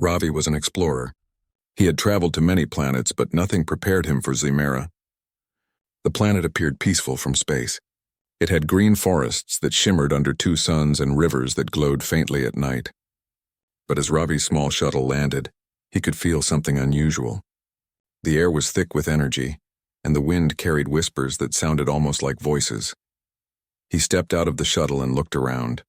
Ravi was an explorer. He had traveled to many planets, but nothing prepared him for Zemera. The planet appeared peaceful from space. It had green forests that shimmered under two suns and rivers that glowed faintly at night. But as Ravi's small shuttle landed, he could feel something unusual. The air was thick with energy, and the wind carried whispers that sounded almost like voices. He stepped out of the shuttle and looked around.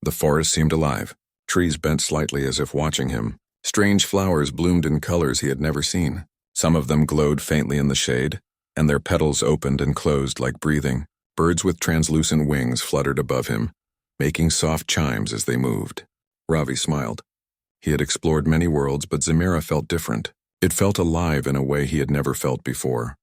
The forest seemed alive. Trees bent slightly as if watching him. Strange flowers bloomed in colors he had never seen. Some of them glowed faintly in the shade, and their petals opened and closed like breathing. Birds with translucent wings fluttered above him, making soft chimes as they moved. Ravi smiled. He had explored many worlds, but Zemera felt different. It felt alive in a way he had never felt before.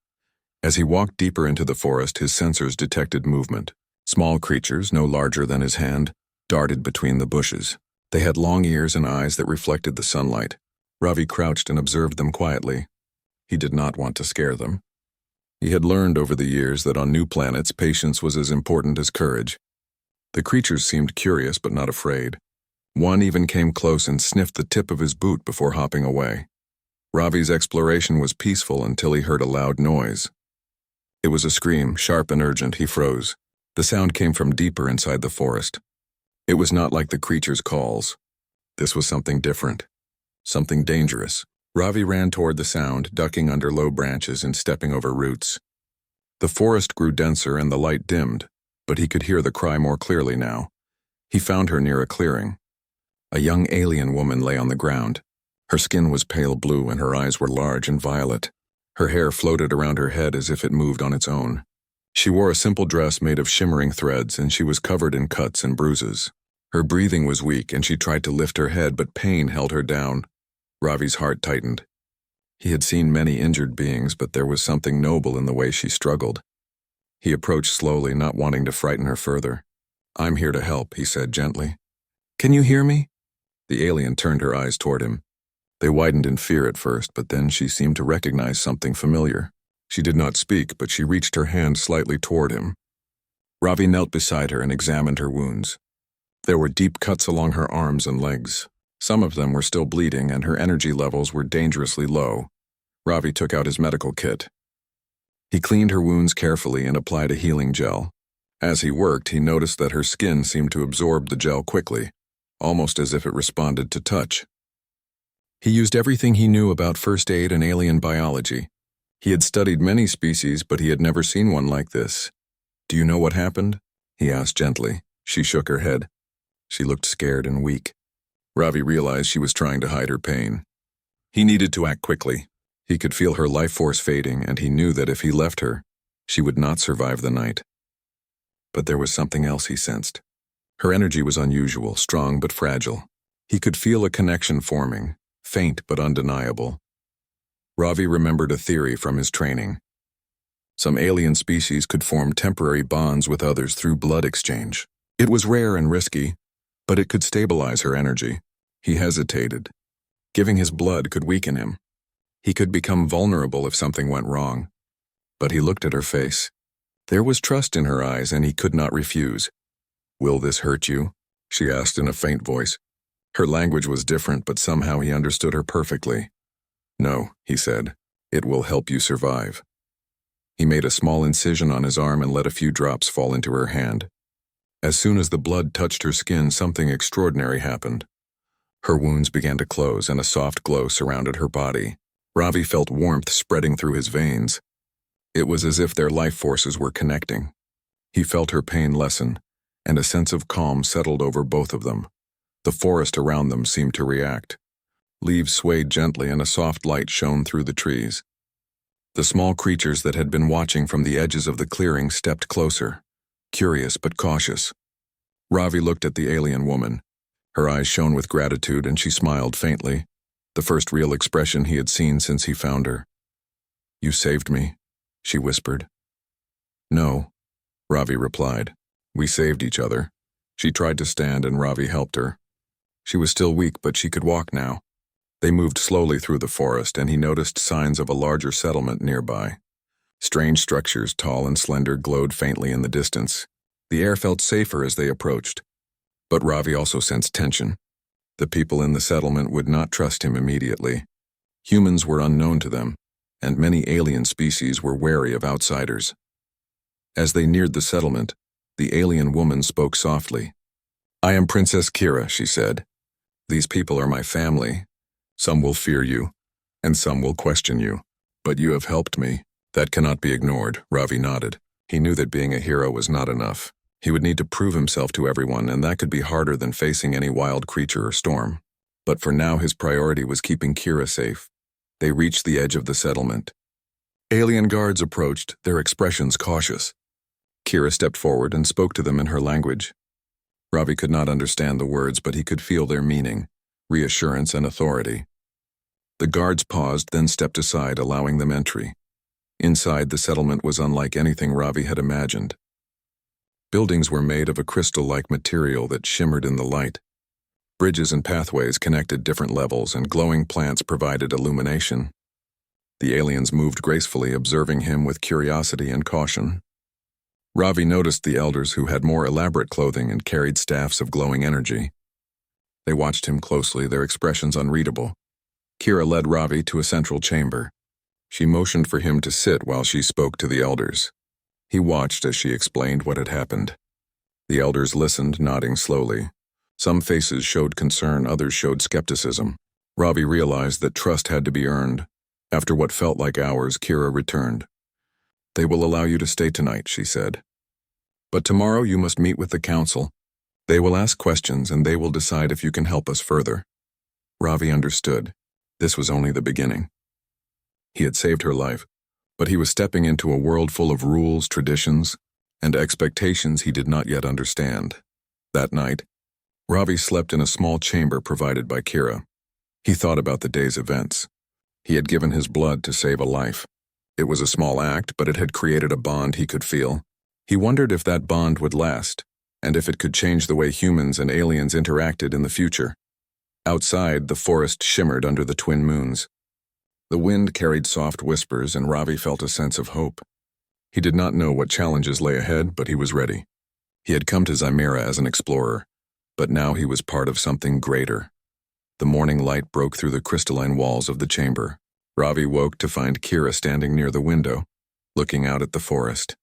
As he walked deeper into the forest, his sensors detected movement. Small creatures, no larger than his hand, darted between the bushes. They had long ears and eyes that reflected the sunlight. Ravi crouched and observed them quietly. He did not want to scare them. He had learned over the years that on new planets, patience was as important as courage. The creatures seemed curious but not afraid. One even came close and sniffed the tip of his boot before hopping away. Ravi's exploration was peaceful until he heard a loud noise. It was a scream, sharp and urgent. He froze. The sound came from deeper inside the forest. It was not like the creature's calls. This was something different, something dangerous. Ravi ran toward the sound, ducking under low branches and stepping over roots. The forest grew denser and the light dimmed, but he could hear the cry more clearly now. He found her near a clearing. A young alien woman lay on the ground. Her skin was pale blue and her eyes were large and violet. Her hair floated around her head as if it moved on its own. She wore a simple dress made of shimmering threads, and she was covered in cuts and bruises. Her breathing was weak, and she tried to lift her head, but pain held her down. Ravi's heart tightened. He had seen many injured beings, but there was something noble in the way she struggled. He approached slowly, not wanting to frighten her further. "I'm here to help," he said gently. "Can you hear me?" The alien turned her eyes toward him. They widened in fear at first, but then she seemed to recognize something familiar. She did not speak, but she reached her hand slightly toward him. Ravi knelt beside her and examined her wounds. There were deep cuts along her arms and legs. Some of them were still bleeding, and her energy levels were dangerously low. Ravi took out his medical kit. He cleaned her wounds carefully and applied a healing gel. As he worked, he noticed that her skin seemed to absorb the gel quickly, almost as if it responded to touch. He used everything he knew about first aid and alien biology. He had studied many species, but he had never seen one like this. "Do you know what happened?" he asked gently. She shook her head. She looked scared and weak. Ravi realized she was trying to hide her pain. He needed to act quickly. He could feel her life force fading, and he knew that if he left her, she would not survive the night. But there was something else he sensed. Her energy was unusual, strong but fragile. He could feel a connection forming, faint but undeniable. Ravi remembered a theory from his training. Some alien species could form temporary bonds with others through blood exchange. It was rare and risky, but it could stabilize her energy. He hesitated. Giving his blood could weaken him. He could become vulnerable if something went wrong. But he looked at her face. There was trust in her eyes, and he could not refuse. "Will this hurt you?" she asked in a faint voice. Her language was different, but somehow he understood her perfectly. "No," he said. "It will help you survive." He made a small incision on his arm and let a few drops fall into her hand. As soon as the blood touched her skin, something extraordinary happened. Her wounds began to close, and a soft glow surrounded her body. Ravi felt warmth spreading through his veins. It was as if their life forces were connecting. He felt her pain lessen, and a sense of calm settled over both of them. The forest around them seemed to react. Leaves swayed gently, and a soft light shone through the trees. The small creatures that had been watching from the edges of the clearing stepped closer, curious but cautious. Ravi looked at the alien woman. Her eyes shone with gratitude, and she smiled faintly, the first real expression he had seen since he found her. "You saved me," she whispered. "No," Ravi replied. "We saved each other." She tried to stand, and Ravi helped her. She was still weak, but she could walk now. They moved slowly through the forest, and he noticed signs of a larger settlement nearby. Strange structures, tall and slender, glowed faintly in the distance. The air felt safer as they approached. But Ravi also sensed tension. The people in the settlement would not trust him immediately. Humans were unknown to them, and many alien species were wary of outsiders. As they neared the settlement, the alien woman spoke softly. "I am Princess Kira," she said. "These people are my family. Some will fear you, and some will question you. But you have helped me. That cannot be ignored." Ravi nodded. He knew that being a hero was not enough. He would need to prove himself to everyone, and that could be harder than facing any wild creature or storm. But for now, his priority was keeping Kira safe. They reached the edge of the settlement. Alien guards approached, their expressions cautious. Kira stepped forward and spoke to them in her language. Ravi could not understand the words, but he could feel their meaning, reassurance and authority. The guards paused, then stepped aside, allowing them entry. Inside, the settlement was unlike anything Ravi had imagined. Buildings were made of a crystal-like material that shimmered in the light. Bridges and pathways connected different levels, and glowing plants provided illumination. The aliens moved gracefully, observing him with curiosity and caution. Ravi noticed the elders, who had more elaborate clothing and carried staffs of glowing energy. They watched him closely, their expressions unreadable. Kira led Ravi to a central chamber. She motioned for him to sit while she spoke to the elders. He watched as she explained what had happened. The elders listened, nodding slowly. Some faces showed concern, others showed skepticism. Ravi realized that trust had to be earned. After what felt like hours, Kira returned. "They will allow you to stay tonight," she said. "But tomorrow you must meet with the council. They will ask questions, and they will decide if you can help us further." Ravi understood. This was only the beginning. He had saved her life, but he was stepping into a world full of rules, traditions, and expectations he did not yet understand. That night, Ravi slept in a small chamber provided by Kira. He thought about the day's events. He had given his blood to save a life. It was a small act, but it had created a bond he could feel. He wondered if that bond would last, and if it could change the way humans and aliens interacted in the future. Outside, the forest shimmered under the twin moons. The wind carried soft whispers, and Ravi felt a sense of hope. He did not know what challenges lay ahead, but he was ready. He had come to Zimera as an explorer, but now he was part of something greater. The morning light broke through the crystalline walls of the chamber. Ravi woke to find Kira standing near the window, looking out at the forest.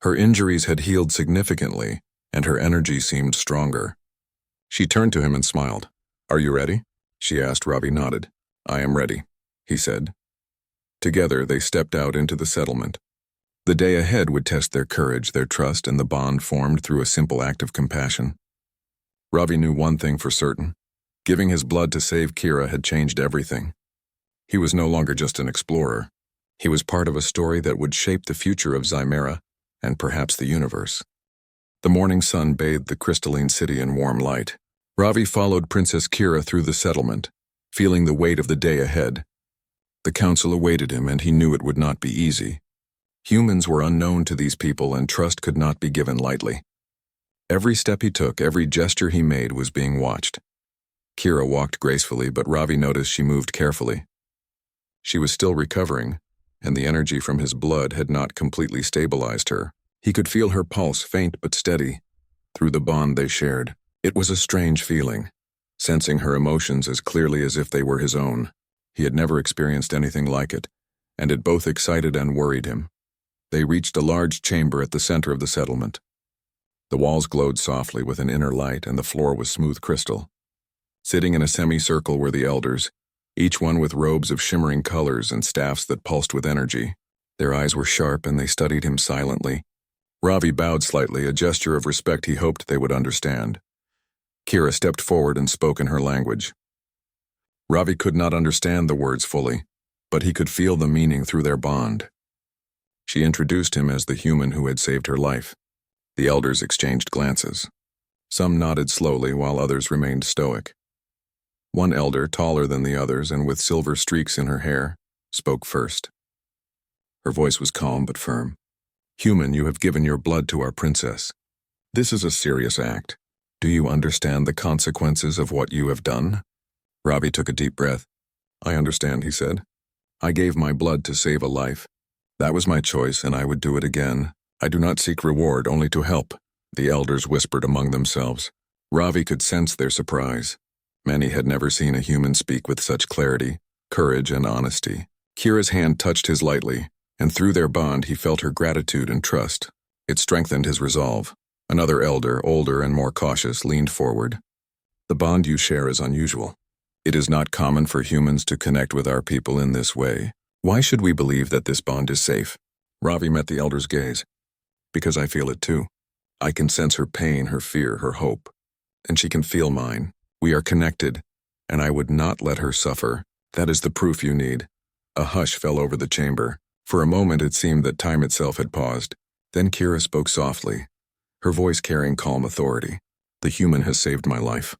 Her injuries had healed significantly, and her energy seemed stronger. She turned to him and smiled. "Are you ready?" she asked. Ravi nodded. "I am ready," he said. Together, they stepped out into the settlement. The day ahead would test their courage, their trust, and the bond formed through a simple act of compassion. Ravi knew one thing for certain. Giving his blood to save Kira had changed everything. He was no longer just an explorer. He was part of a story that would shape the future of Zimera and perhaps the universe. The morning sun bathed the crystalline city in warm light. Ravi followed Princess Kira through the settlement, feeling the weight of the day ahead. The council awaited him, and he knew it would not be easy. Humans were unknown to these people, and trust could not be given lightly. Every step he took, every gesture he made was being watched. Kira walked gracefully, but Ravi noticed she moved carefully. She was still recovering, and the energy from his blood had not completely stabilized her. He could feel her pulse, faint but steady, through the bond they shared. It was a strange feeling, sensing her emotions as clearly as if they were his own. He had never experienced anything like it, and it both excited and worried him. They reached a large chamber at the center of the settlement. The walls glowed softly with an inner light, and the floor was smooth crystal. Sitting in a semicircle were the elders, each one with robes of shimmering colors and staffs that pulsed with energy. Their eyes were sharp, and they studied him silently. Ravi bowed slightly, a gesture of respect he hoped they would understand. Kira stepped forward and spoke in her language. Ravi could not understand the words fully, but he could feel the meaning through their bond. She introduced him as the human who had saved her life. The elders exchanged glances. Some nodded slowly, while others remained stoic. One elder, taller than the others and with silver streaks in her hair, spoke first. Her voice was calm but firm. "Human, you have given your blood to our princess. This is a serious act. Do you understand the consequences of what you have done?" Ravi took a deep breath. "I understand," he said. "I gave my blood to save a life. That was my choice, and I would do it again. I do not seek reward, only to help," the elders whispered among themselves. Ravi could sense their surprise. Many had never seen a human speak with such clarity, courage, and honesty. Kira's hand touched his lightly, and through their bond he felt her gratitude and trust. It strengthened his resolve. Another elder, older and more cautious, leaned forward. The bond you share is unusual. It is not common for humans to connect with our people in this way. Why should we believe that this bond is safe? Ravi met the elder's gaze. Because I feel it too. I can sense her pain, her fear, her hope. And she can feel mine. We are connected, and I would not let her suffer. That is the proof you need. A hush fell over the chamber. For a moment it seemed that time itself had paused. Then Kira spoke softly, her voice carrying calm authority. The human has saved my life.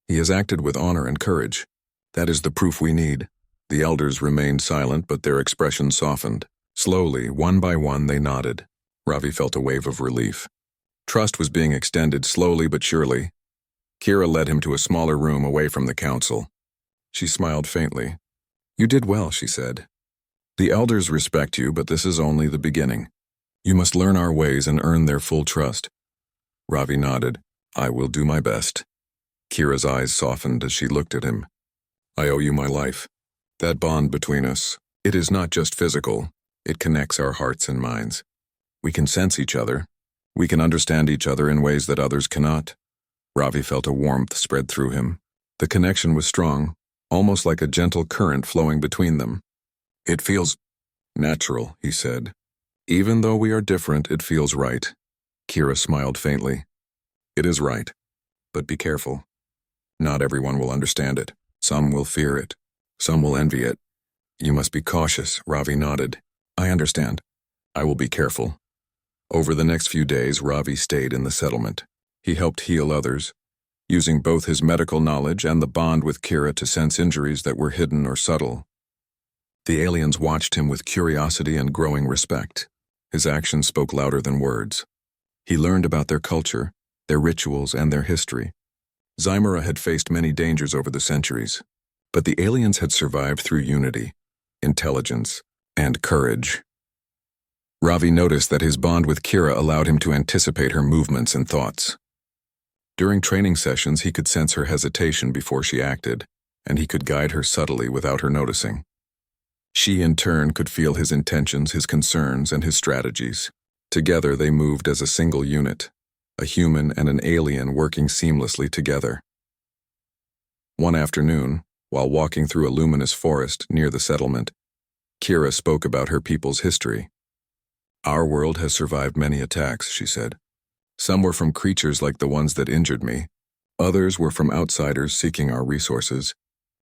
He has acted with honor and courage. That is the proof we need. The elders remained silent, but their expressions softened. Slowly, one by one, they nodded. Ravi felt a wave of relief. Trust was being extended slowly but surely. Kira led him to a smaller room away from the council. She smiled faintly. You did well, she said. The elders respect you, but this is only the beginning. You must learn our ways and earn their full trust. Ravi nodded. I will do my best. Kira's eyes softened as she looked at him. I owe you my life. That bond between us, it is not just physical. It connects our hearts and minds. We can sense each other. We can understand each other in ways that others cannot. Ravi felt a warmth spread through him. The connection was strong, almost like a gentle current flowing between them. It feels natural, he said. Even though we are different, it feels right. Kira smiled faintly. It is right, but be careful. Not everyone will understand it. Some will fear it. Some will envy it. You must be cautious, Ravi nodded. I understand. I will be careful. Over the next few days, Ravi stayed in the settlement. He helped heal others, using both his medical knowledge and the bond with Kira to sense injuries that were hidden or subtle. The aliens watched him with curiosity and growing respect. His actions spoke louder than words. He learned about their culture, their rituals, and their history. Zymera had faced many dangers over the centuries, but the aliens had survived through unity, intelligence, and courage. Ravi noticed that his bond with Kira allowed him to anticipate her movements and thoughts. During training sessions, he could sense her hesitation before she acted, and he could guide her subtly without her noticing. She, in turn, could feel his intentions, his concerns, and his strategies. Together, they moved as a single unit, a human and an alien working seamlessly together. One afternoon, while walking through a luminous forest near the settlement, Kira spoke about her people's history. Our world has survived many attacks, she said. Some were from creatures like the ones that injured me. Others were from outsiders seeking our resources.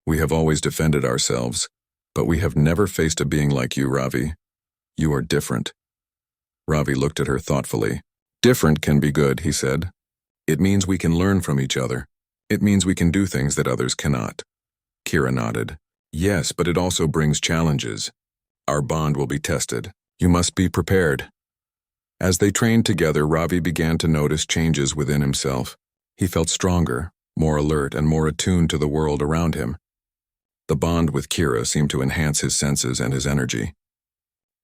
We have always defended ourselves, but we have never faced a being like you, Ravi. You are different. Ravi looked at her thoughtfully. Different can be good, he said. It means we can learn from each other. It means we can do things that others cannot. Kira nodded. Yes, but it also brings challenges. Our bond will be tested. You must be prepared. As they trained together, Ravi began to notice changes within himself. He felt stronger, more alert, and more attuned to the world around him. The bond with Kira seemed to enhance his senses and his energy.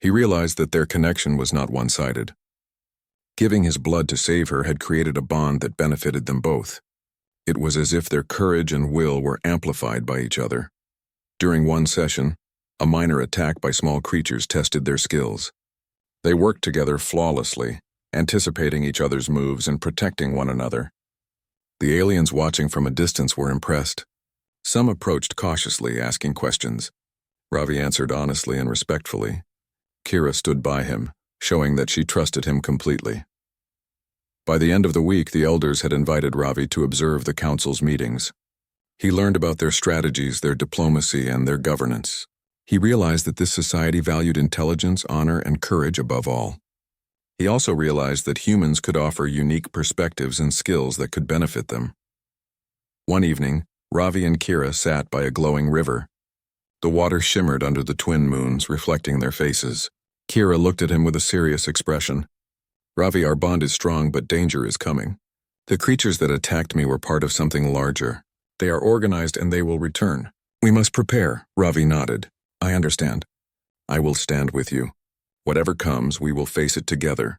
He realized that their connection was not one-sided. Giving his blood to save her had created a bond that benefited them both. It was as if their courage and will were amplified by each other. During one session, a minor attack by small creatures tested their skills. They worked together flawlessly, anticipating each other's moves and protecting one another. The aliens watching from a distance were impressed. Some approached cautiously, asking questions. Ravi answered honestly and respectfully. Kira stood by him, showing that she trusted him completely. By the end of the week, the elders had invited Ravi to observe the council's meetings. He learned about their strategies, their diplomacy, and their governance. He realized that this society valued intelligence, honor, and courage above all. He also realized that humans could offer unique perspectives and skills that could benefit them. One evening, Ravi and Kira sat by a glowing river. The water shimmered under the twin moons, reflecting their faces. Kira looked at him with a serious expression. Ravi, our bond is strong, but danger is coming. The creatures that attacked me were part of something larger. They are organized and they will return. We must prepare, Ravi nodded. I understand. I will stand with you. Whatever comes, we will face it together.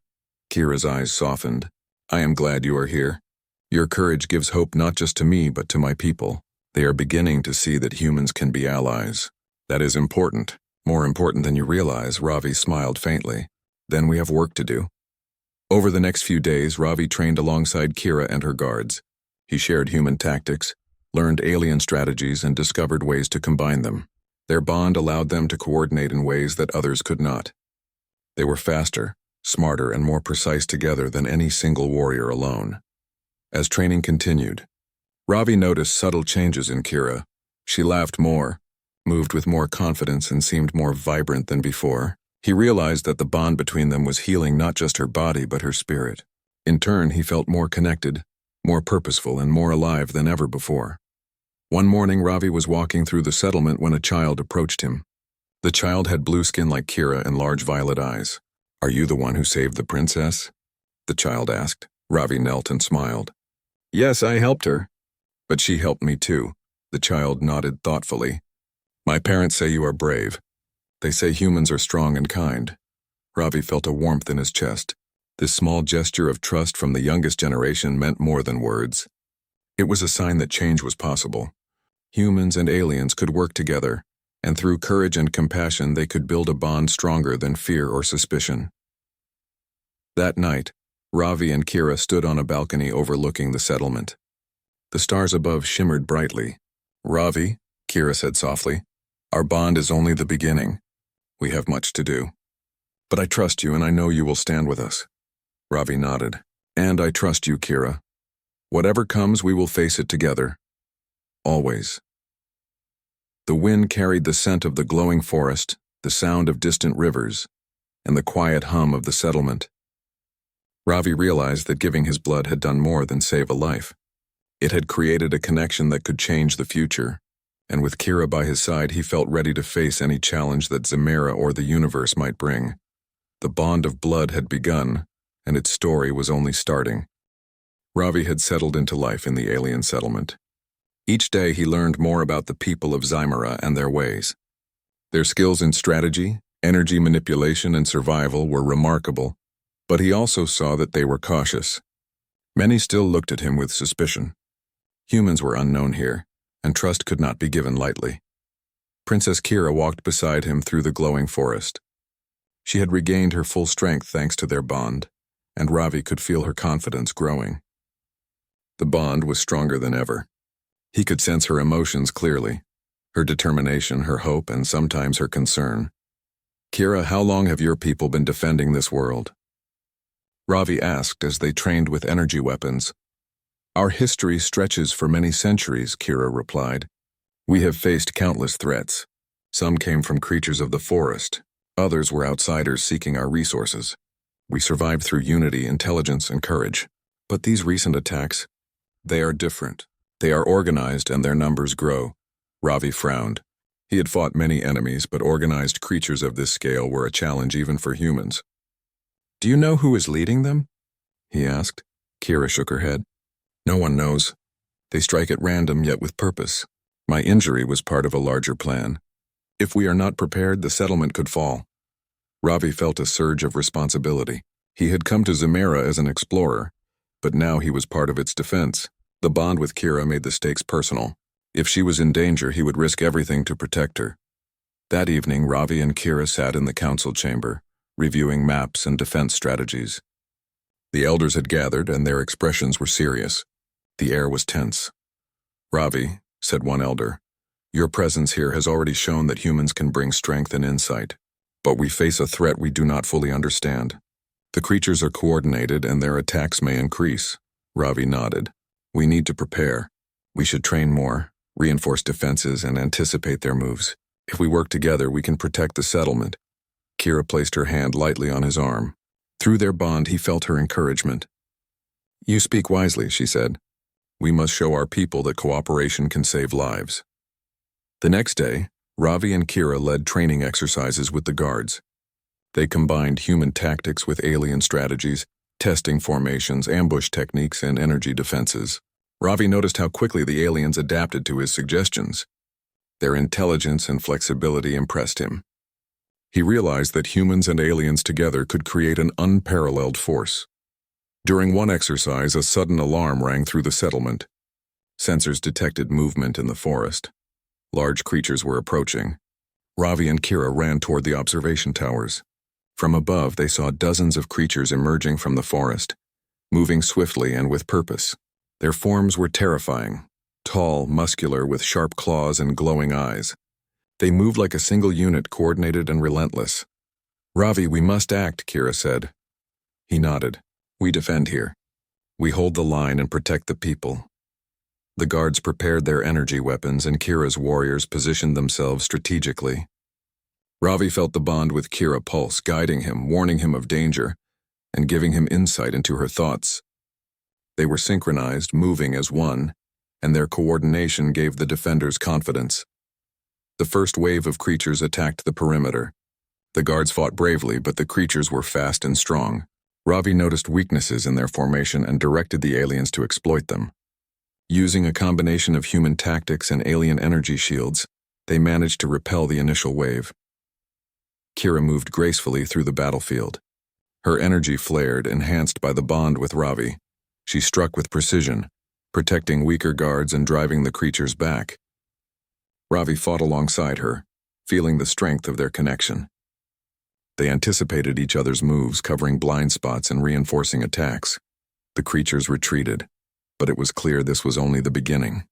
Kira's eyes softened. I am glad you are here. Your courage gives hope not just to me, but to my people. They are beginning to see that humans can be allies. That is important. More important than you realize, Ravi smiled faintly. Then we have work to do. Over the next few days, Ravi trained alongside Kira and her guards. He shared human tactics, learned alien strategies, and discovered ways to combine them. Their bond allowed them to coordinate in ways that others could not. They were faster, smarter, and more precise together than any single warrior alone. As training continued, Ravi noticed subtle changes in Kira. She laughed more, moved with more confidence, and seemed more vibrant than before. He realized that the bond between them was healing not just her body but her spirit. In turn, he felt more connected, more purposeful, and more alive than ever before. One morning, Ravi was walking through the settlement when a child approached him. The child had blue skin like Kira and large violet eyes. "Are you the one who saved the princess?" the child asked. Ravi knelt and smiled. "Yes, I helped her. But she helped me too," the child nodded thoughtfully. "My parents say you are brave. They say humans are strong and kind." Ravi felt a warmth in his chest. This small gesture of trust from the youngest generation meant more than words. It was a sign that change was possible. Humans and aliens could work together, and through courage and compassion they could build a bond stronger than fear or suspicion. That night, Ravi and Kira stood on a balcony overlooking the settlement. The stars above shimmered brightly. "Ravi," Kira said softly, "our bond is only the beginning. We have much to do. But I trust you and I know you will stand with us." Ravi nodded. "And I trust you, Kira. Whatever comes, we will face it together. Always." The wind carried the scent of the glowing forest, the sound of distant rivers, and the quiet hum of the settlement. Ravi realized that giving his blood had done more than save a life. It had created a connection that could change the future, and with Kira by his side, he felt ready to face any challenge that Zemera or the universe might bring. The bond of blood had begun, and its story was only starting. Ravi had settled into life in the alien settlement. Each day he learned more about the people of Zemera and their ways. Their skills in strategy, energy manipulation, and survival were remarkable, but he also saw that they were cautious. Many still looked at him with suspicion. Humans were unknown here, and trust could not be given lightly. Princess Kira walked beside him through the glowing forest. She had regained her full strength thanks to their bond, and Ravi could feel her confidence growing. The bond was stronger than ever. He could sense her emotions clearly, her determination, her hope, and sometimes her concern. "Kira, how long have your people been defending this world?" Ravi asked as they trained with energy weapons. "Our history stretches for many centuries," Kira replied. "We have faced countless threats. Some came from creatures of the forest. Others were outsiders seeking our resources. We survived through unity, intelligence, and courage. But these recent attacks, they are different. They are organized and their numbers grow." Ravi frowned. He had fought many enemies, but organized creatures of this scale were a challenge even for humans. "Do you know who is leading them?" he asked. Kira shook her head. "No one knows. They strike at random yet with purpose. My injury was part of a larger plan. If we are not prepared, the settlement could fall." Ravi felt a surge of responsibility. He had come to Zemera as an explorer, but now he was part of its defense. The bond with Kira made the stakes personal. If she was in danger, he would risk everything to protect her. That evening, Ravi and Kira sat in the council chamber, reviewing maps and defense strategies. The elders had gathered, and their expressions were serious. The air was tense. "Ravi," said one elder, "your presence here has already shown that humans can bring strength and insight. But we face a threat we do not fully understand. The creatures are coordinated, and their attacks may increase." Ravi nodded. "We need to prepare. We should train more, reinforce defenses, and anticipate their moves. If we work together, we can protect the settlement." Kira placed her hand lightly on his arm. Through their bond, he felt her encouragement. "You speak wisely," she said. "We must show our people that cooperation can save lives." The next day, Ravi and Kira led training exercises with the guards. They combined human tactics with alien strategies, testing formations, ambush techniques, and energy defenses. Ravi noticed how quickly the aliens adapted to his suggestions. Their intelligence and flexibility impressed him. He realized that humans and aliens together could create an unparalleled force. During one exercise, a sudden alarm rang through the settlement. Sensors detected movement in the forest. Large creatures were approaching. Ravi and Kira ran toward the observation towers. From above, they saw dozens of creatures emerging from the forest, moving swiftly and with purpose. Their forms were terrifying, tall, muscular, with sharp claws and glowing eyes. They moved like a single unit, coordinated and relentless. "Ravi, we must act," Kira said. He nodded. "We defend here. We hold the line and protect the people." The guards prepared their energy weapons, and Kira's warriors positioned themselves strategically. Ravi felt the bond with Kira pulse, guiding him, warning him of danger, and giving him insight into her thoughts. They were synchronized, moving as one, and their coordination gave the defenders confidence. The first wave of creatures attacked the perimeter. The guards fought bravely, but the creatures were fast and strong. Ravi noticed weaknesses in their formation and directed the aliens to exploit them. Using a combination of human tactics and alien energy shields, they managed to repel the initial wave. Kira moved gracefully through the battlefield. Her energy flared, enhanced by the bond with Ravi. She struck with precision, protecting weaker guards and driving the creatures back. Ravi fought alongside her, feeling the strength of their connection. They anticipated each other's moves, covering blind spots and reinforcing attacks. The creatures retreated, but it was clear this was only the beginning.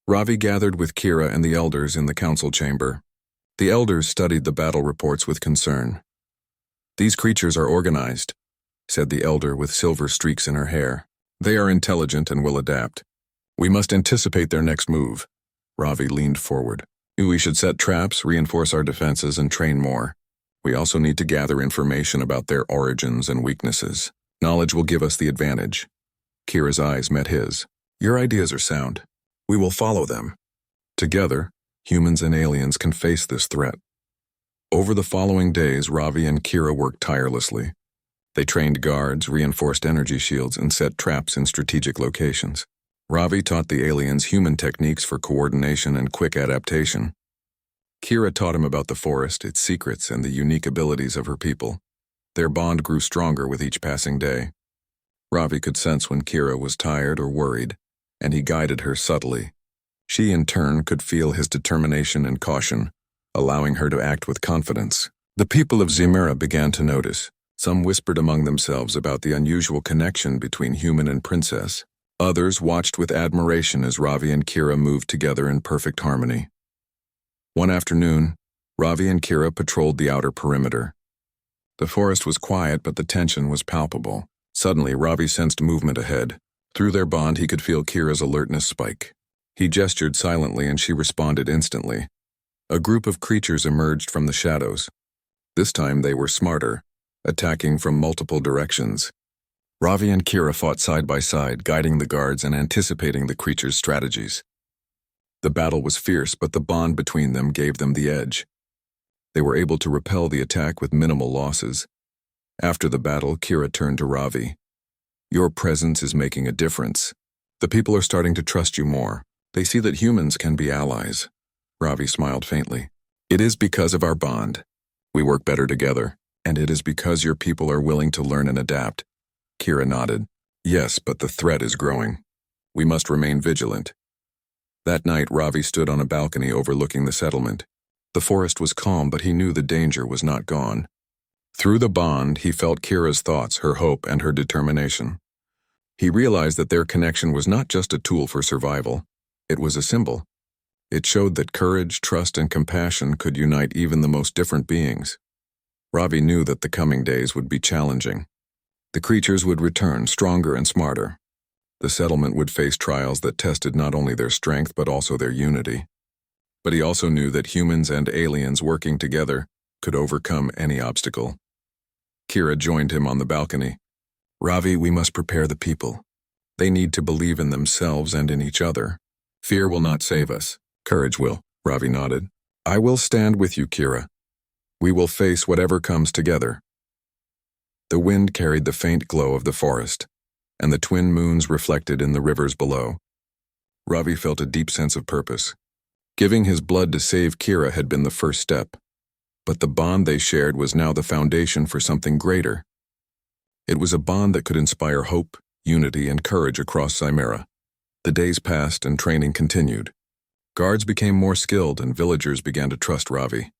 Ravi gathered with Kira and the elders in the council chamber. The elders studied the battle reports with concern. "These creatures are organized," said the elder with silver streaks in her hair. "They are intelligent and will adapt. We must anticipate their next move." Ravi leaned forward. "We should set traps, reinforce our defenses, and train more. We also need to gather information about their origins and weaknesses. Knowledge will give us the advantage." Kira's eyes met his. "Your ideas are sound. We will follow them. Together, humans and aliens can face this threat." Over the following days, Ravi and Kira worked tirelessly. They trained guards, reinforced energy shields, and set traps in strategic locations. Ravi taught the aliens human techniques for coordination and quick adaptation. Kira taught him about the forest, its secrets, and the unique abilities of her people. Their bond grew stronger with each passing day. Ravi could sense when Kira was tired or worried, and he guided her subtly. She, in turn, could feel his determination and caution, allowing her to act with confidence. The people of Zemira began to notice. Some whispered among themselves about the unusual connection between human and princess. Others watched with admiration as Ravi and Kira moved together in perfect harmony. One afternoon, Ravi and Kira patrolled the outer perimeter. The forest was quiet, but the tension was palpable. Suddenly, Ravi sensed movement ahead. Through their bond, he could feel Kira's alertness spike. He gestured silently, and she responded instantly. A group of creatures emerged from the shadows. This time they were smarter, attacking from multiple directions. Ravi and Kira fought side by side, guiding the guards and anticipating the creatures' strategies. The battle was fierce, but the bond between them gave them the edge. They were able to repel the attack with minimal losses. After the battle, Kira turned to Ravi. "Your presence is making a difference. The people are starting to trust you more. They see that humans can be allies." Ravi smiled faintly. "It is because of our bond. We work better together, and it is because your people are willing to learn and adapt." Kira nodded. "Yes, but the threat is growing. We must remain vigilant." That night, Ravi stood on a balcony overlooking the settlement. The forest was calm, but he knew the danger was not gone. Through the bond, he felt Kira's thoughts, her hope, and her determination. He realized that their connection was not just a tool for survival. It was a symbol. It showed that courage, trust, and compassion could unite even the most different beings. Ravi knew that the coming days would be challenging. The creatures would return, stronger and smarter. The settlement would face trials that tested not only their strength but also their unity. But he also knew that humans and aliens working together could overcome any obstacle. Kira joined him on the balcony. "Ravi, we must prepare the people. They need to believe in themselves and in each other. Fear will not save us. Courage will." Ravi nodded. "I will stand with you, Kira. We will face whatever comes together." The wind carried the faint glow of the forest, and the twin moons reflected in the rivers below. Ravi felt a deep sense of purpose. Giving his blood to save Kira had been the first step, but the bond they shared was now the foundation for something greater. It was a bond that could inspire hope, unity, and courage across Zemira. The days passed and training continued. Guards became more skilled and villagers began to trust Ravi.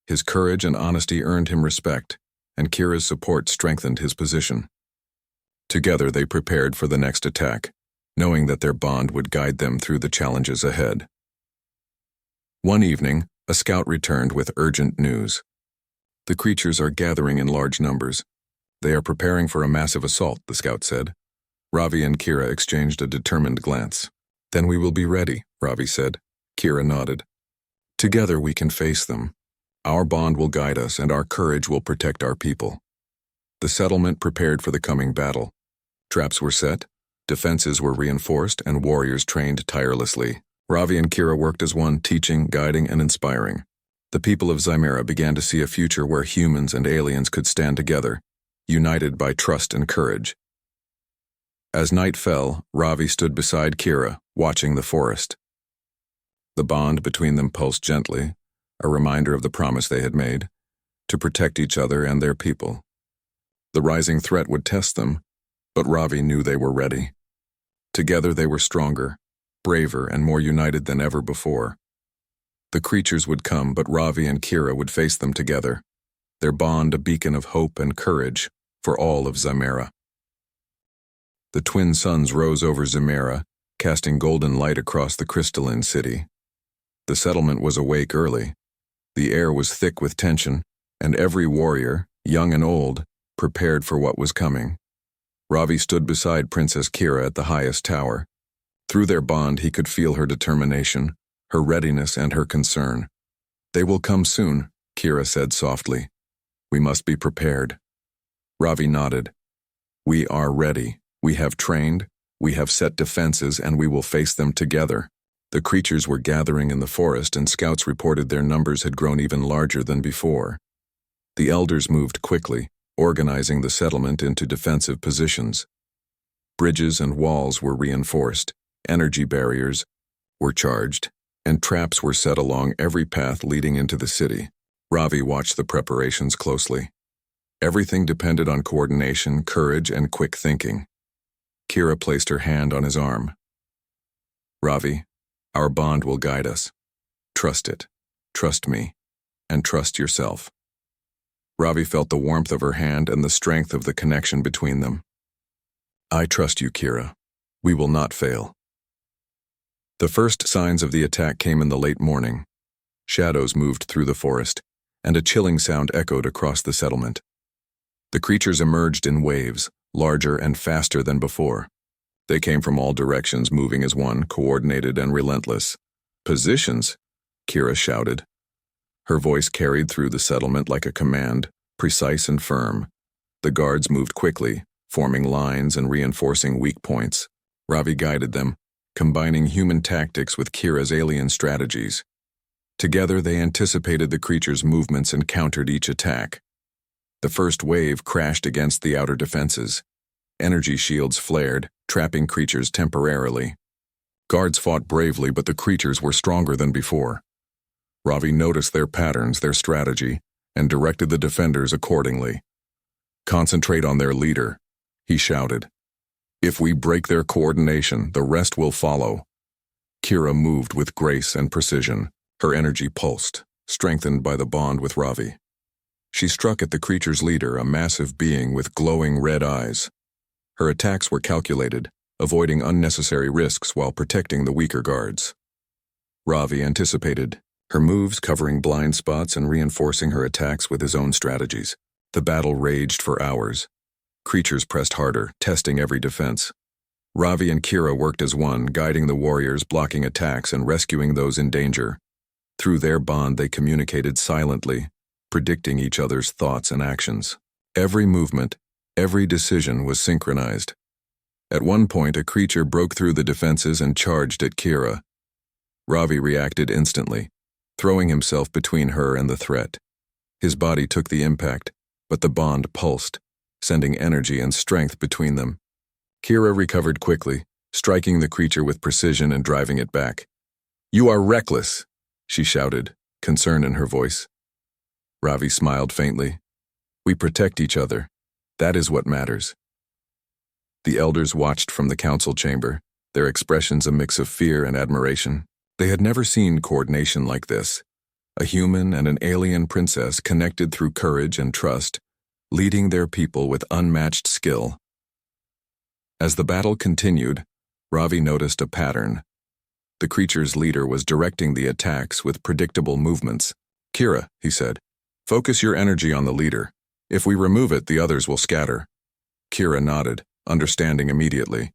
His courage and honesty earned him respect, and Kira's support strengthened his position. Together they prepared for the next attack, knowing that their bond would guide them through the challenges ahead. One evening, a scout returned with urgent news. The creatures are gathering in large numbers. They are preparing for a massive assault, the scout said. Ravi and Kira exchanged a determined glance. Then we will be ready, Ravi said. Kira nodded. Together we can face them. Our bond will guide us and our courage will protect our people. The settlement prepared for the coming battle. Traps were set, defenses were reinforced, and warriors trained tirelessly. Ravi and Kira worked as one, teaching, guiding, and inspiring. The people of Zimera began to see a future where humans and aliens could stand together, united by trust and courage. As night fell, Ravi stood beside Kira, watching the forest. The bond between them pulsed gently, a reminder of the promise they had made, to protect each other and their people. The rising threat would test them, but Ravi knew they were ready. Together they were stronger, braver, and more united than ever before. The creatures would come, but Ravi and Kira would face them together, their bond a beacon of hope and courage for all of Zimera. The twin suns rose over Zimera, casting golden light across the crystalline city. The settlement was awake early. The air was thick with tension, and every warrior, young and old, prepared for what was coming. Ravi stood beside Princess Kira at the highest tower. Through their bond he could feel her determination, her readiness, and her concern. They will come soon, Kira said softly. We must be prepared. Ravi nodded. We are ready. We have trained, we have set defenses, and we will face them together. The creatures were gathering in the forest, and scouts reported their numbers had grown even larger than before. The elders moved quickly, organizing the settlement into defensive positions. Bridges and walls were reinforced, energy barriers were charged, and traps were set along every path leading into the city. Ravi watched the preparations closely. Everything depended on coordination, courage, and quick thinking. Kira placed her hand on his arm. Ravi, our bond will guide us. Trust it, trust me, and trust yourself. Ravi felt the warmth of her hand and the strength of the connection between them. I trust you, Kira. We will not fail. The first signs of the attack came in the late morning. Shadows moved through the forest, and a chilling sound echoed across the settlement. The creatures emerged in waves, larger and faster than before. They came from all directions, moving as one, coordinated and relentless. Positions, Kira shouted. Her voice carried through the settlement like a command, precise and firm. The guards moved quickly, forming lines and reinforcing weak points. Ravi guided them, combining human tactics with Kira's alien strategies. Together they anticipated the creatures' movements and countered each attack. The first wave crashed against the outer defenses. Energy shields flared, trapping creatures temporarily. Guards fought bravely, but the creatures were stronger than before. Ravi noticed their patterns, their strategy, and directed the defenders accordingly. Concentrate on their leader, he shouted. If we break their coordination, the rest will follow. Kira moved with grace and precision. Her energy pulsed, strengthened by the bond with Ravi. She struck at the creature's leader, a massive being with glowing red eyes. Her attacks were calculated, avoiding unnecessary risks while protecting the weaker guards. Ravi anticipated, her moves covering blind spots and reinforcing her attacks with his own strategies. The battle raged for hours. Creatures pressed harder, testing every defense. Ravi and Kira worked as one, guiding the warriors, blocking attacks, and rescuing those in danger. Through their bond, they communicated silently, predicting each other's thoughts and actions. Every movement, every decision was synchronized. At one point, a creature broke through the defenses and charged at Kira. Ravi reacted instantly, throwing himself between her and the threat. His body took the impact, but the bond pulsed, sending energy and strength between them. Kira recovered quickly, striking the creature with precision and driving it back. "You are reckless," she shouted, concern in her voice. Ravi smiled faintly. "We protect each other. That is what matters." The elders watched from the council chamber, their expressions a mix of fear and admiration. They had never seen coordination like this. A human and an alien princess connected through courage and trust, leading their people with unmatched skill. As the battle continued, Ravi noticed a pattern. The creature's leader was directing the attacks with predictable movements. "Kira," he said, "focus your energy on the leader. If we remove it, the others will scatter." Kira nodded, understanding immediately.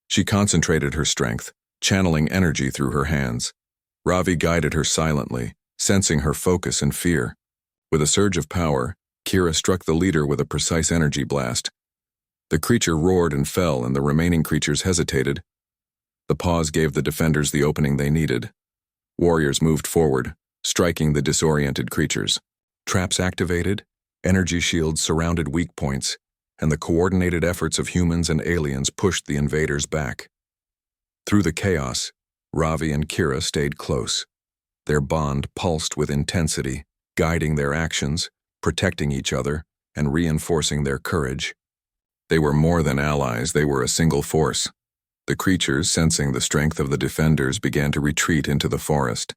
She concentrated her strength, channeling energy through her hands. Ravi guided her silently, sensing her focus and fear. With a surge of power, Kira struck the leader with a precise energy blast. The creature roared and fell, and the remaining creatures hesitated. The pause gave the defenders the opening they needed. Warriors moved forward, striking the disoriented creatures. Traps activated, energy shields surrounded weak points, and the coordinated efforts of humans and aliens pushed the invaders back. Through the chaos, Ravi and Kira stayed close. Their bond pulsed with intensity, guiding their actions, protecting each other, and reinforcing their courage. They were more than allies, they were a single force. The creatures, sensing the strength of the defenders, began to retreat into the forest.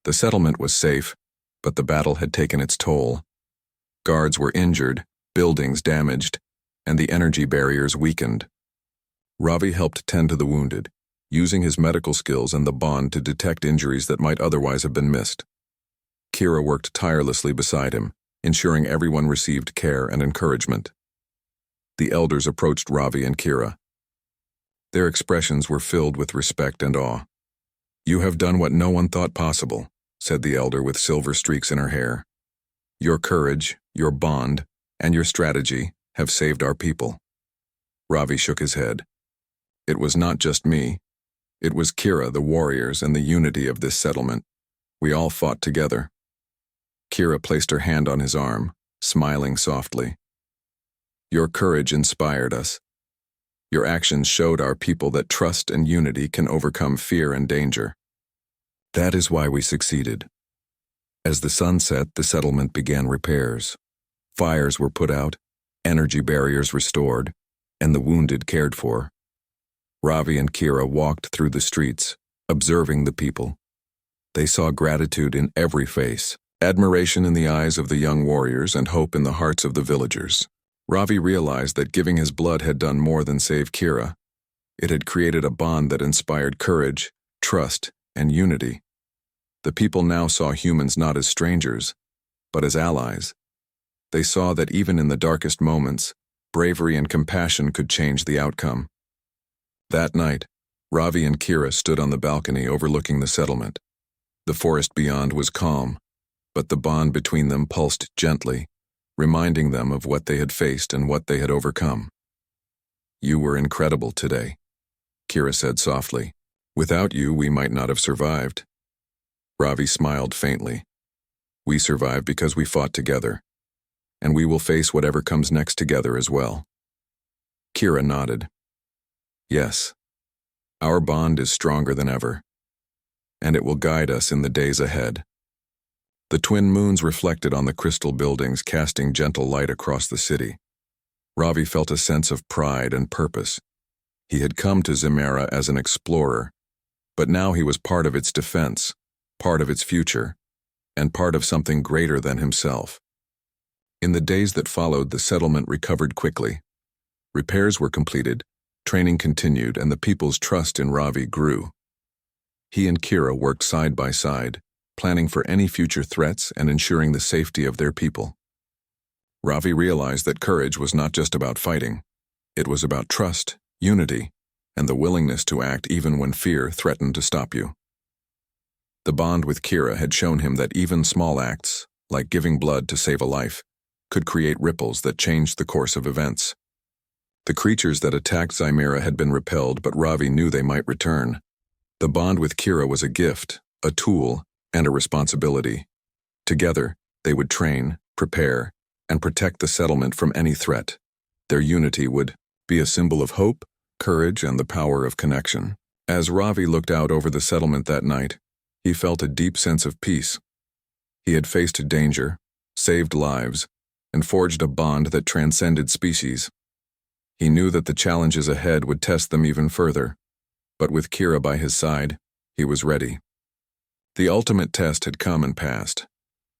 The settlement was safe, but the battle had taken its toll. Guards were injured, buildings damaged, and the energy barriers weakened. Ravi helped tend to the wounded, using his medical skills and the bond to detect injuries that might otherwise have been missed. Kira worked tirelessly beside him, ensuring everyone received care and encouragement. The elders approached Ravi and Kira. Their expressions were filled with respect and awe. "You have done what no one thought possible," said the elder with silver streaks in her hair. "Your courage, your bond, and your strategy have saved our people." Ravi shook his head. "It was not just me. It was Kira, the warriors, and the unity of this settlement. We all fought together." Kira placed her hand on his arm, smiling softly. "Your courage inspired us. Your actions showed our people that trust and unity can overcome fear and danger. That is why we succeeded." As the sun set, the settlement began repairs. Fires were put out, energy barriers restored, and the wounded cared for. Ravi and Kira walked through the streets, observing the people. They saw gratitude in every face, admiration in the eyes of the young warriors, and hope in the hearts of the villagers. Ravi realized that giving his blood had done more than save Kira. It had created a bond that inspired courage, trust, and unity. The people now saw humans not as strangers, but as allies. They saw that even in the darkest moments, bravery and compassion could change the outcome. That night, Ravi and Kira stood on the balcony overlooking the settlement. The forest beyond was calm, but the bond between them pulsed gently, reminding them of what they had faced and what they had overcome. "You were incredible today," Kira said softly. "Without you, we might not have survived." Ravi smiled faintly. "We survived because we fought together, and we will face whatever comes next together as well." Kira nodded. "Yes, our bond is stronger than ever, and it will guide us in the days ahead." The twin moons reflected on the crystal buildings, casting gentle light across the city. Ravi felt a sense of pride and purpose. He had come to Zemera as an explorer, but now he was part of its defense, part of its future, and part of something greater than himself. In the days that followed, the settlement recovered quickly. Repairs were completed, training continued, and the people's trust in Ravi grew. He and Kira worked side by side, planning for any future threats and ensuring the safety of their people. Ravi realized that courage was not just about fighting. It was about trust, unity, and the willingness to act even when fear threatened to stop you. The bond with Kira had shown him that even small acts, like giving blood to save a life, could create ripples that changed the course of events. The creatures that attacked Zemera had been repelled, but Ravi knew they might return. The bond with Kira was a gift, a tool, and a responsibility. Together, they would train, prepare, and protect the settlement from any threat. Their unity would be a symbol of hope, courage, and the power of connection. As Ravi looked out over the settlement that night, he felt a deep sense of peace. He had faced danger, saved lives, and forged a bond that transcended species. He knew that the challenges ahead would test them even further, But with Kira by his side, he was ready. The ultimate test had come and passed,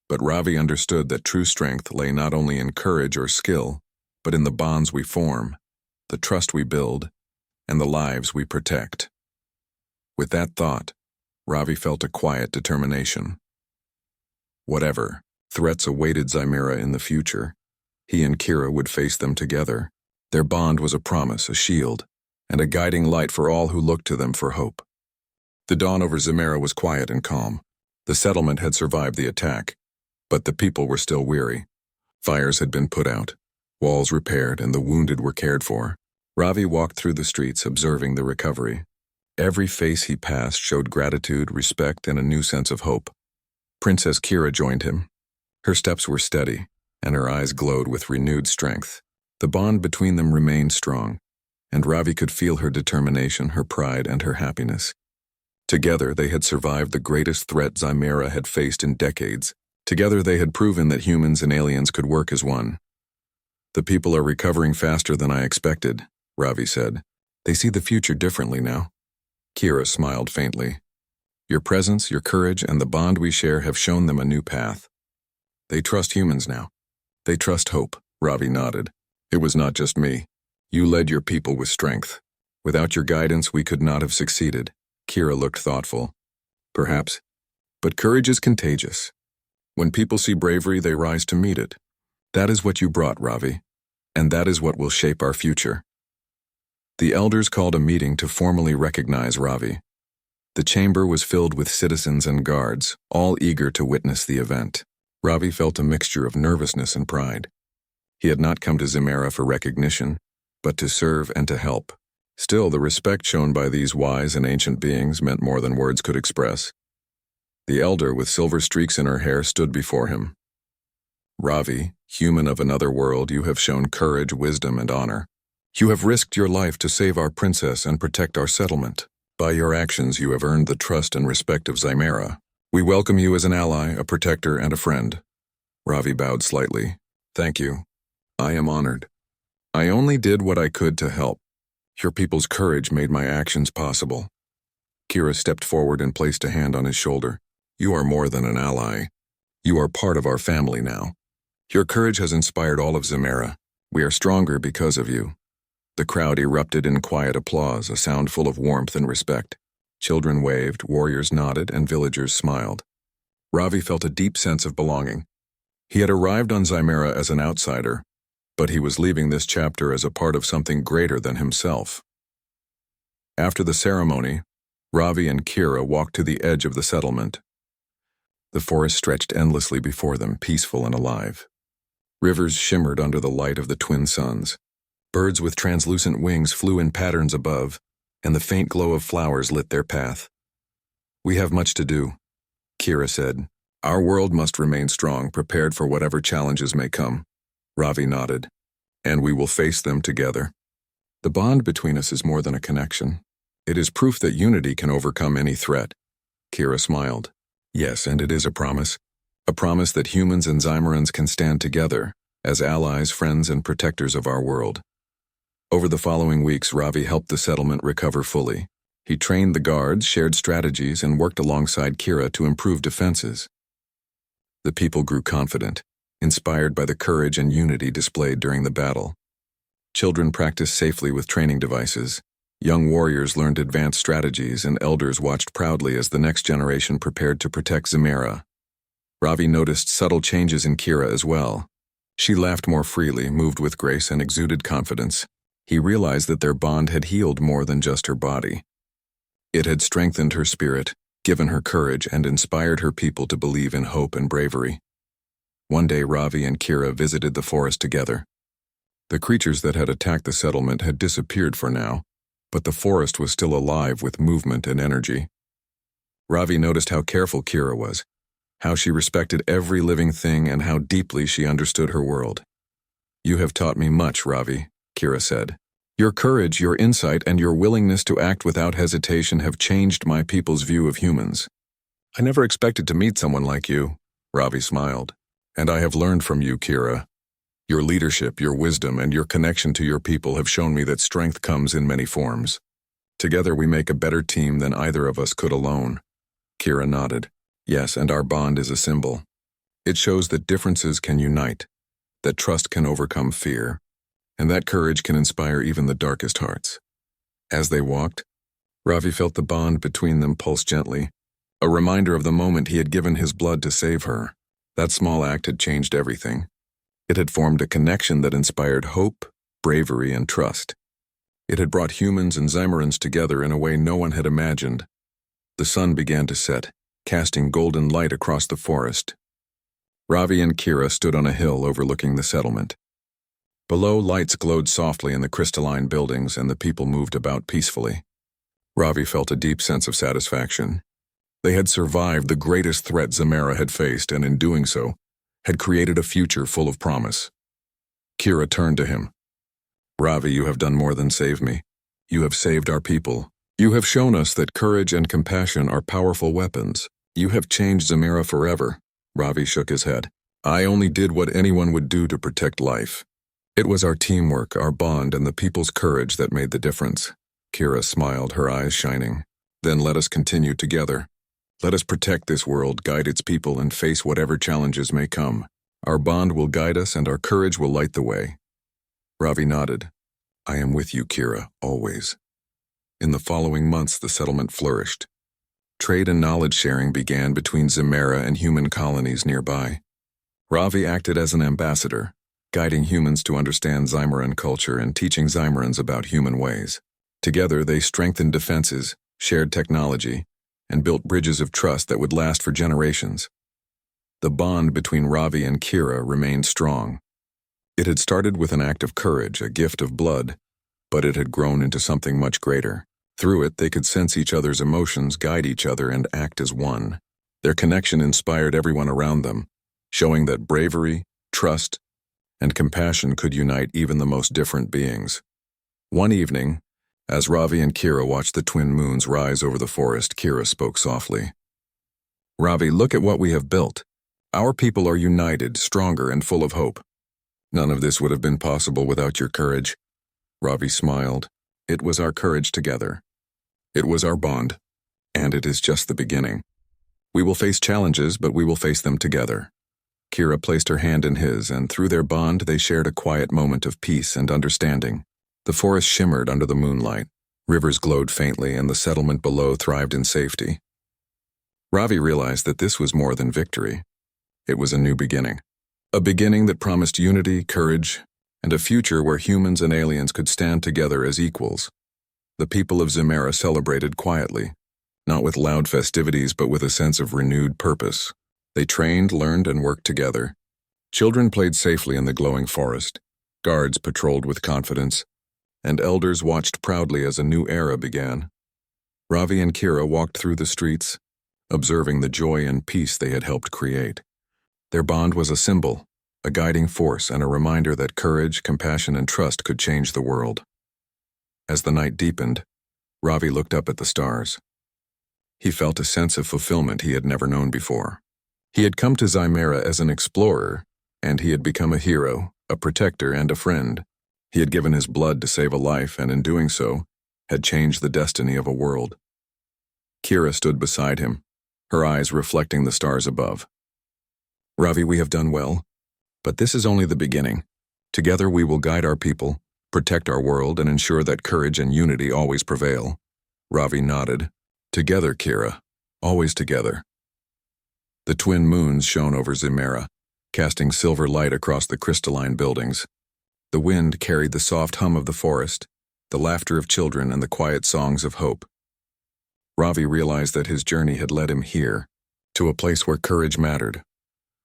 but Ravi understood that true strength lay not only in courage or skill, but in the bonds we form, the trust we build, and the lives we protect. With that thought, Ravi felt a quiet determination. Whatever threats awaited Zimera in the future, he and Kira would face them together. Their bond was a promise, a shield, and a guiding light for all who looked to them for hope. The dawn over Zimera was quiet and calm. The settlement had survived the attack, but the people were still weary. Fires had been put out, walls repaired, and the wounded were cared for. Ravi walked through the streets observing the recovery. Every face he passed showed gratitude, respect, and a new sense of hope. Princess Kira joined him. Her steps were steady, and her eyes glowed with renewed strength. The bond between them remained strong, and Ravi could feel her determination, her pride, and her happiness. Together they had survived the greatest threat Zimera had faced in decades. Together they had proven that humans and aliens could work as one. "The people are recovering faster than I expected," Ravi said. "They see the future differently now." Kira smiled faintly. "Your presence, your courage, and the bond we share have shown them a new path. They trust humans now. They trust hope." Ravi nodded. "It was not just me. You led your people with strength. Without your guidance, we could not have succeeded." Kira looked thoughtful. "Perhaps. But courage is contagious. When people see bravery, they rise to meet it. That is what you brought, Ravi, and that is what will shape our future." The elders called a meeting to formally recognize Ravi. The chamber was filled with citizens and guards, all eager to witness the event. Ravi felt a mixture of nervousness and pride. He had not come to Zimera for recognition, but to serve and to help. Still, the respect shown by these wise and ancient beings meant more than words could express. The elder, with silver streaks in her hair, stood before him. "Ravi, human of another world, you have shown courage, wisdom, and honor. You have risked your life to save our princess and protect our settlement. By your actions, you have earned the trust and respect of Zimera. We welcome you as an ally, a protector, and a friend." Ravi bowed slightly. "Thank you. I am honored. I only did what I could to help. Your people's courage made my actions possible." Kira stepped forward and placed a hand on his shoulder. "You are more than an ally. You are part of our family now. Your courage has inspired all of Zimera. We are stronger because of you." The crowd erupted in quiet applause, a sound full of warmth and respect. Children waved, warriors nodded, and villagers smiled. Ravi felt a deep sense of belonging. He had arrived on Zimera as an outsider, but he was leaving this chapter as a part of something greater than himself. After the ceremony, Ravi and Kira walked to the edge of the settlement. The forest stretched endlessly before them, peaceful and alive. Rivers shimmered under the light of the twin suns. Birds with translucent wings flew in patterns above, and the faint glow of flowers lit their path. "We have much to do," Kira said. "Our world must remain strong, prepared for whatever challenges may come." Ravi nodded. "And we will face them together. The bond between us is more than a connection. It is proof that unity can overcome any threat." Kira smiled. "Yes, and it is a promise that humans and Zimerans can stand together as allies, friends, and protectors of our world." Over the following weeks, Ravi helped the settlement recover fully. He trained the guards, shared strategies, and worked alongside Kira to improve defenses. The people grew confident, inspired by the courage and unity displayed during the battle. Children practiced safely with training devices. Young warriors learned advanced strategies, and elders watched proudly as the next generation prepared to protect Zimera. Ravi noticed subtle changes in Kira as well. She laughed more freely, moved with grace, and exuded confidence. He realized that their bond had healed more than just her body. It had strengthened her spirit, given her courage, and inspired her people to believe in hope and bravery. One day, Ravi and Kira visited the forest together. The creatures that had attacked the settlement had disappeared for now, but the forest was still alive with movement and energy. Ravi noticed how careful Kira was, how she respected every living thing, and how deeply she understood her world. "You have taught me much, Ravi," Kira said. "Your courage, your insight, and your willingness to act without hesitation have changed my people's view of humans." "I never expected to meet someone like you," Ravi smiled. "And I have learned from you, Kira. Your leadership, your wisdom, and your connection to your people have shown me that strength comes in many forms. Together we make a better team than either of us could alone. Kira nodded. Yes, and our bond is a symbol. It shows that differences can unite, that trust can overcome fear, and that courage can inspire even the darkest hearts. As they walked, Ravi felt the bond between them pulse gently, a reminder of the moment he had given his blood to save her. That small act had changed everything. It had formed a connection that inspired hope, bravery, and trust. It had brought humans and Zymerans together in a way no one had imagined. The sun began to set, casting golden light across the forest. Ravi and Kira stood on a hill overlooking the settlement. Below, lights glowed softly in the crystalline buildings and the people moved about peacefully. Ravi felt a deep sense of satisfaction. They had survived the greatest threat Zemera had faced, and in doing so, had created a future full of promise. Kira turned to him. Ravi, you have done more than save me. You have saved our people. You have shown us that courage and compassion are powerful weapons. You have changed Zemera forever. Ravi shook his head. I only did what anyone would do to protect life. It was our teamwork, our bond, and the people's courage that made the difference. Kira smiled, her eyes shining. Then let us continue together. Let us protect this world, guide its people, and face whatever challenges may come. Our bond will guide us and our courage will light the way. Ravi nodded. I am with you, Kira, always. In the following months, the settlement flourished. Trade and knowledge sharing began between Zemera and human colonies nearby. Ravi acted as an ambassador, guiding humans to understand Zymeran culture and teaching Zymerans about human ways. Together, they strengthened defenses, shared technology, and built bridges of trust that would last for generations. The bond between Ravi and Kira remained strong. It had started with an act of courage, a gift of blood, but it had grown into something much greater. Through it, they could sense each other's emotions, guide each other, and act as one. Their connection inspired everyone around them, showing that bravery, trust, and compassion could unite even the most different beings. One evening, as Ravi and Kira watched the twin moons rise over the forest, Kira spoke softly. Ravi, look at what we have built. Our people are united, stronger, and full of hope. None of this would have been possible without your courage. Ravi smiled. It was our courage together. It was our bond. And it is just the beginning. We will face challenges, but we will face them together. Kira placed her hand in his, and through their bond they shared a quiet moment of peace and understanding. The forest shimmered under the moonlight. Rivers glowed faintly, and the settlement below thrived in safety. Ravi realized that this was more than victory. It was a new beginning. A beginning that promised unity, courage, and a future where humans and aliens could stand together as equals. The people of Zemera celebrated quietly, not with loud festivities but with a sense of renewed purpose. They trained, learned, and worked together. Children played safely in the glowing forest. Guards patrolled with confidence, and elders watched proudly as a new era began. Ravi and Kira walked through the streets, observing the joy and peace they had helped create. Their bond was a symbol, a guiding force, and a reminder that courage, compassion, and trust could change the world. As the night deepened, Ravi looked up at the stars. He felt a sense of fulfillment he had never known before. He had come to Zymera as an explorer, and he had become a hero, a protector, and a friend. He had given his blood to save a life, and in doing so, had changed the destiny of a world. Kira stood beside him, her eyes reflecting the stars above. Ravi, we have done well, but this is only the beginning. Together we will guide our people, protect our world, and ensure that courage and unity always prevail. Ravi nodded. Together, Kira, always together. The twin moons shone over Zemera, casting silver light across the crystalline buildings. The wind carried the soft hum of the forest, the laughter of children, and the quiet songs of hope. Ravi realized that his journey had led him here, to a place where courage mattered,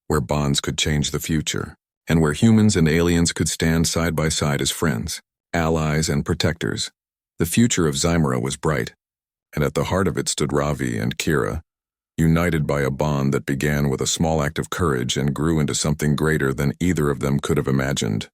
where bonds could change the future, and where humans and aliens could stand side by side as friends, allies, and protectors. The future of Zymera was bright, and at the heart of it stood Ravi and Kira, united by a bond that began with a small act of courage and grew into something greater than either of them could have imagined.